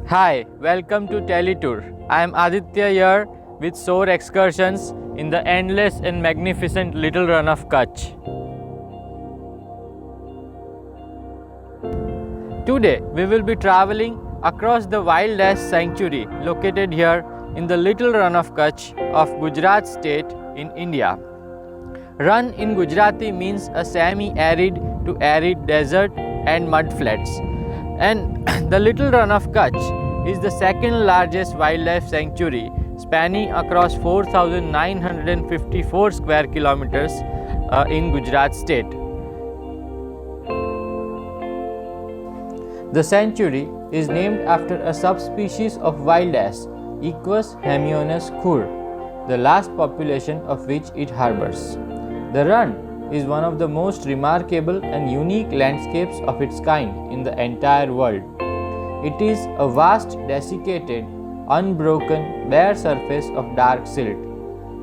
Hi, welcome to Teletour. I am Aditya here with Soar Excursions in the endless and magnificent Little Rann of Kutch. Today we will be traveling across the wildlife sanctuary located here in the Little Rann of Kutch of Gujarat state in India. Rann in Gujarati means a semi-arid to arid desert and mudflats. And the Little Rann of Kutch is the second largest wildlife sanctuary spanning across 4,954 square kilometers in Gujarat state. The sanctuary is named after a subspecies of wild ass, Equus hemionus khur, the last population of which it harbors. The Rann is one of the most remarkable and unique landscapes of its kind in the entire world. It is a vast, desiccated, unbroken, bare surface of dark silt,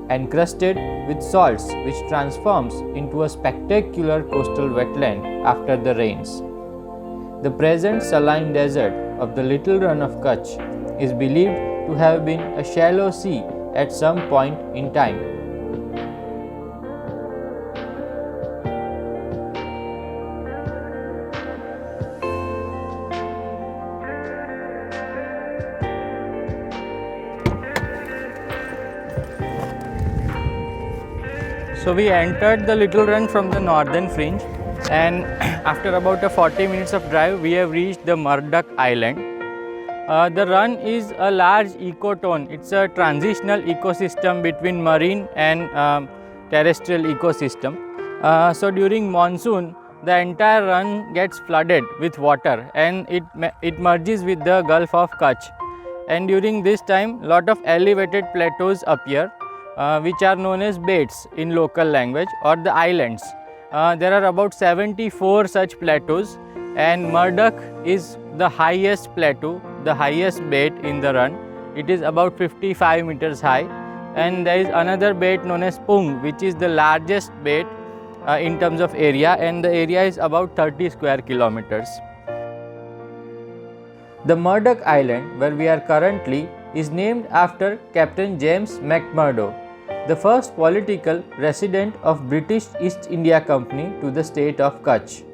encrusted with salts which transforms into a spectacular coastal wetland after the rains. The present saline desert of the Little Rann of Kutch is believed to have been a shallow sea at some point in time. So we entered the Little Rann from the northern fringe, and after about a 40 minutes of drive we have reached the Murdoch Island. The Rann is a large ecotone. It's a transitional ecosystem between marine and terrestrial ecosystem. So during monsoon the entire Rann gets flooded with water and it merges with the Gulf of Kutch, and during this time lot of elevated plateaus appear, which are known as baits in local language, or the islands. There are about 74 such plateaus, and Murdoch is the highest plateau, the highest bait in the Rann. It is about 55 meters high, and there is another bait known as Pung, which is the largest bait in terms of area, and the area is about 30 square kilometers. The Murdoch Island, where we are currently, is named after Captain James McMurdo, the first political resident of British East India Company to the state of Kutch.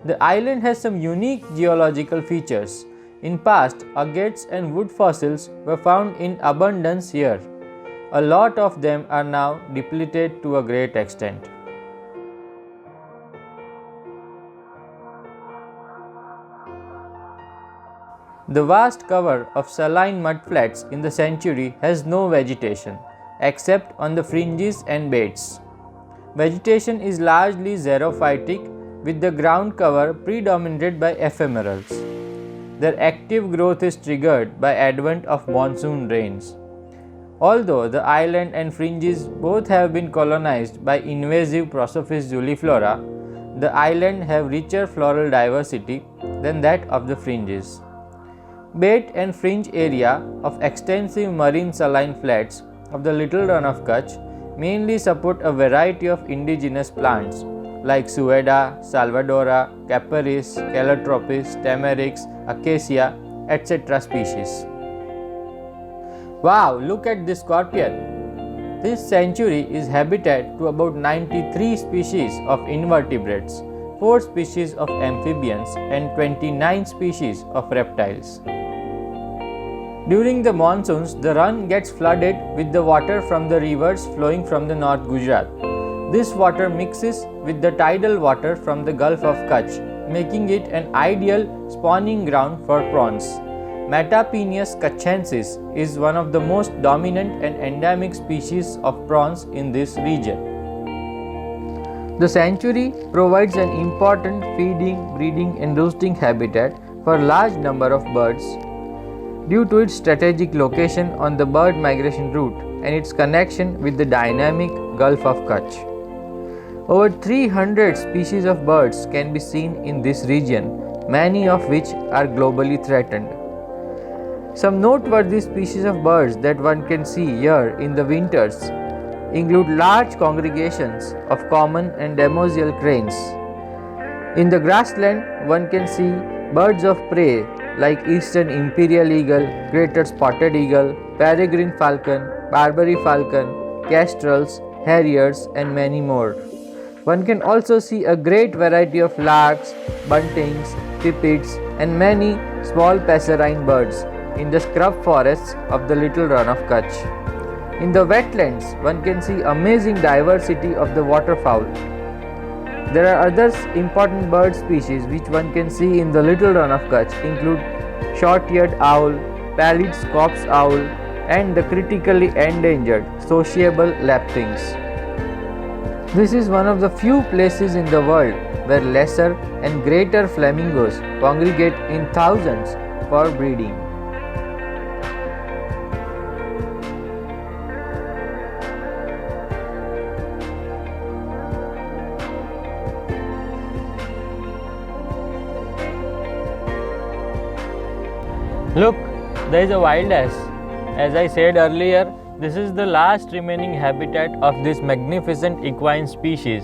The island has some unique geological features. In past, agates and wood fossils were found in abundance here. A lot of them are now depleted to a great extent. The vast cover of saline mudflats in the sanctuary has no vegetation, except on the fringes and baits. Vegetation is largely xerophytic, with the ground cover predominated by ephemerals. Their active growth is triggered by advent of monsoon rains. Although the island and fringes both have been colonized by invasive Prosopis juliflora, the island have richer floral diversity than that of the fringes. Bait and fringe area of extensive marine saline flats of the Little Rann of Kutch mainly support a variety of indigenous plants like Sueda, Salvadora, Caparis, Calotropis, Tamarix, Acacia, etc. species. Wow, look at this scorpion! This sanctuary is habitat to about 93 species of invertebrates, 4 species of amphibians and 29 species of reptiles. During the monsoons, the Rann gets flooded with the water from the rivers flowing from the North Gujarat. This water mixes with the tidal water from the Gulf of Kutch, making it an ideal spawning ground for prawns. Metapeneus kutchensis is one of the most dominant and endemic species of prawns in this region. The sanctuary provides an important feeding, breeding and roosting habitat for a large number of birds due to its strategic location on the bird migration route and its connection with the dynamic Gulf of Kutch. Over 300 species of birds can be seen in this region, many of which are globally threatened. Some noteworthy species of birds that one can see here in the winters include large congregations of common and demoiselle cranes. In the grassland, one can see birds of prey like eastern imperial eagle, greater spotted eagle, peregrine falcon, Barbary falcon, kestrels, harriers, and many more. One can also see a great variety of larks, buntings, pipits, and many small passerine birds in the scrub forests of the Little Rann of Kutch. In the wetlands, one can see amazing diversity of the waterfowl. There are other important bird species which one can see in the Little Rann of Kutch include short-eared owl, pallid scops owl, and the critically endangered sociable lapwings. This is one of the few places in the world where lesser and greater flamingos congregate in thousands for breeding. Look, there is a wild ass. As I said earlier, this is the last remaining habitat of this magnificent equine species.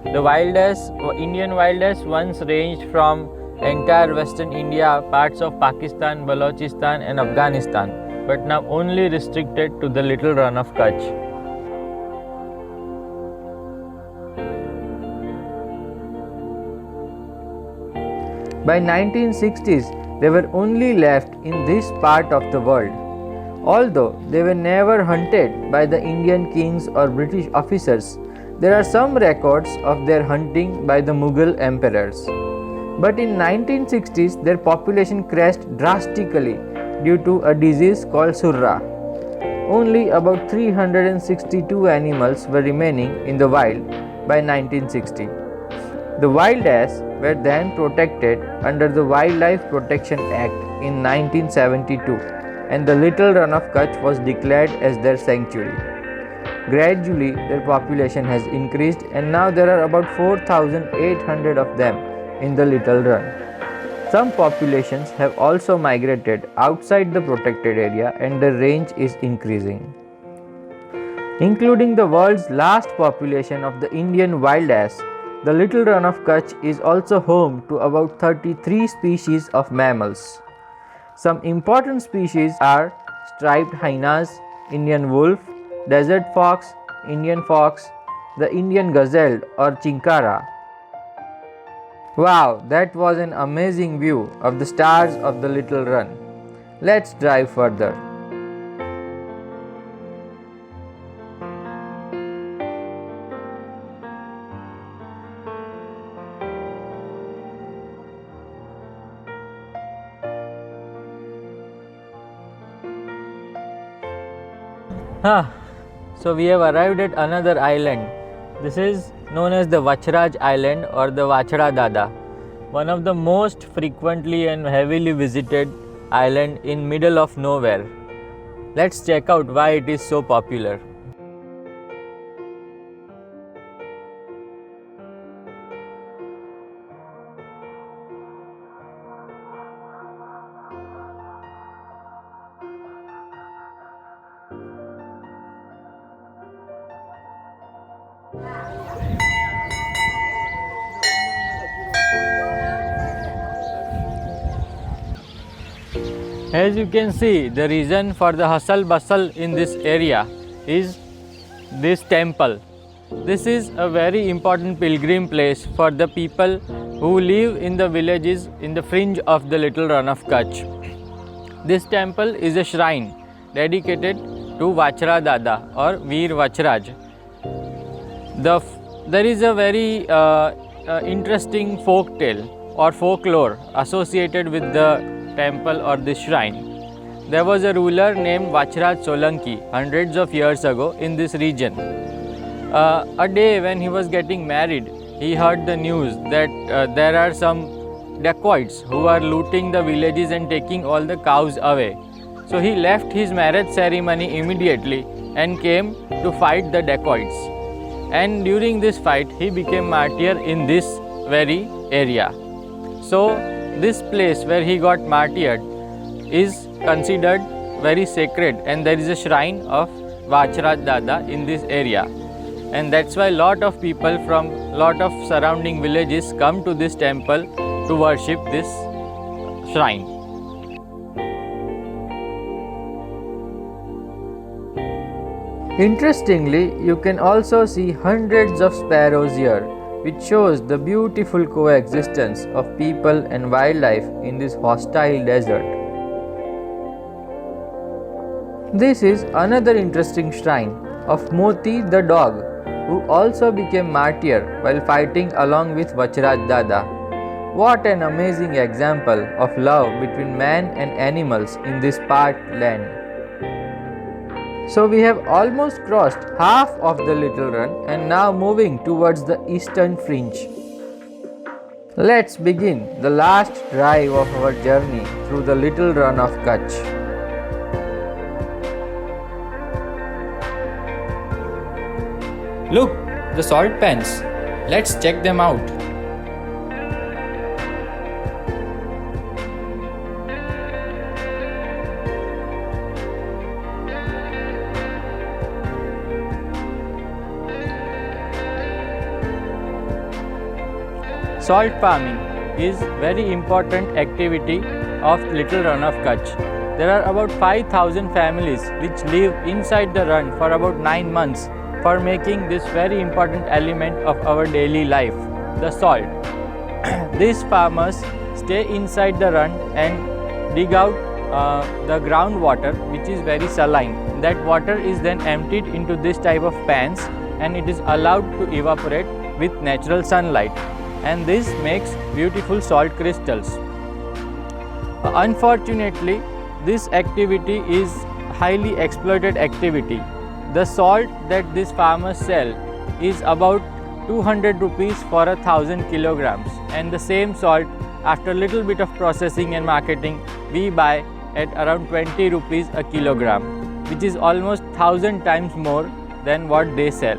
The wild ass, Indian wild ass, once ranged from entire western India, parts of Pakistan, Balochistan and Afghanistan, but now only restricted to the Little Rann of Kutch. By 1960s, they were only left in this part of the world. Although they were never hunted by the Indian kings or British officers, there are some records of their hunting by the Mughal emperors. But in 1960s, their population crashed drastically due to a disease called surra. Only about 362 animals were remaining in the wild by 1960. The wild ass were then protected under the Wildlife Protection Act in 1972, and the Little Rann of Kutch was declared as their sanctuary. Gradually, their population has increased, and now there are about 4,800 of them in the Little Rann. Some populations have also migrated outside the protected area, and the range is increasing. Including the world's last population of the Indian wild ass, the Little Rann of Kutch is also home to about 33 species of mammals. Some important species are striped hyenas, Indian wolf, desert fox, Indian fox, the Indian gazelle or chinkara. Wow, that was an amazing view of the stars of the Little Rann. Let's drive further. So we have arrived at another island. This is known as the Vachraj Island or the Vachra Dada, one of the most frequently and heavily visited island in middle of nowhere. Let's check out why it is so popular. As you can see, the reason for the hustle bustle in this area is this temple. This is a very important pilgrim place for the people who live in the villages in the fringe of the Little Rann of Kutch. This temple is a shrine dedicated to Vachra Dada or Veer Vachraj. There is a very interesting folk tale or folklore associated with the temple or this shrine. There was a ruler named Vachraj Solanki hundreds of years ago in this region. A day when he was getting married, he heard the news that there are some dacoits who are looting the villages and taking all the cows away. So he left his marriage ceremony immediately and came to fight the dacoits. And during this fight, he became martyr in this very area. So this place where he got martyred is considered very sacred, and there is a shrine of Vachraj Dada in this area, and that's why lot of people from lot of surrounding villages come to this temple to worship this shrine. Interestingly, you can also see hundreds of sparrows here, which shows the beautiful coexistence of people and wildlife in this hostile desert. This is another interesting shrine of Moti the dog, who also became martyr while fighting along with Vachraj Dada. What an amazing example of love between man and animals in this part land. So we have almost crossed half of the Little Rann and now moving towards the eastern fringe. Let's begin the last drive of our journey through the Little Rann of Kutch. Look, the salt pans. Let's check them out. Salt farming is very important activity of Little Rann of Kutch. There are about 5,000 families which live inside the run for about 9 months for making this very important element of our daily life, the salt. These farmers stay inside the run and dig out the groundwater, which is very saline. That water is then emptied into this type of pans and it is allowed to evaporate with natural sunlight, and this makes beautiful salt crystals. Unfortunately, this activity is highly exploited activity. The salt that these farmers sell is about 200 rupees for 1,000 kilograms, and the same salt, after a little bit of processing and marketing, we buy at around 20 rupees a kilogram, which is almost 1,000 times more than what they sell.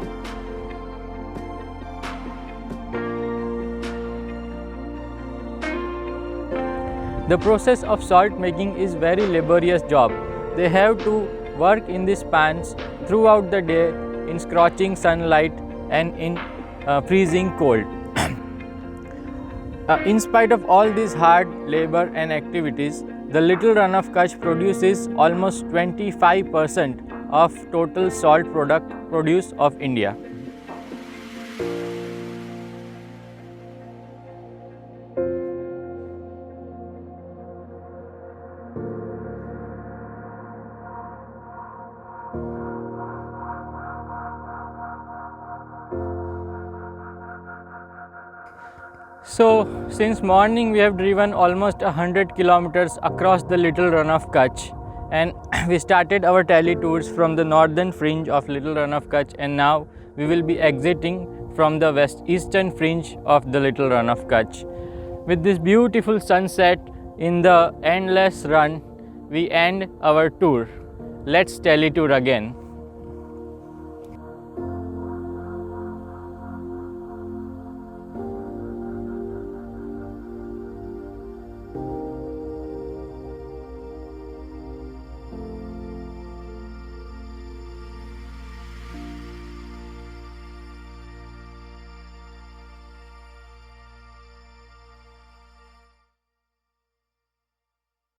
The process of salt making is very laborious job. They have to work in these pans throughout the day in scorching sunlight and in freezing cold. In spite of all these hard labor and activities, the Little Rann of Kutch produces almost 25% of total salt product produce of India. So, since morning we have driven almost 100 kilometers across the Little Rann of Kutch, and we started our tele tours from the northern fringe of Little Rann of Kutch, and now we will be exiting from the eastern fringe of the Little Rann of Kutch. With this beautiful sunset in the endless run, we end our tour. Let's tele tour again.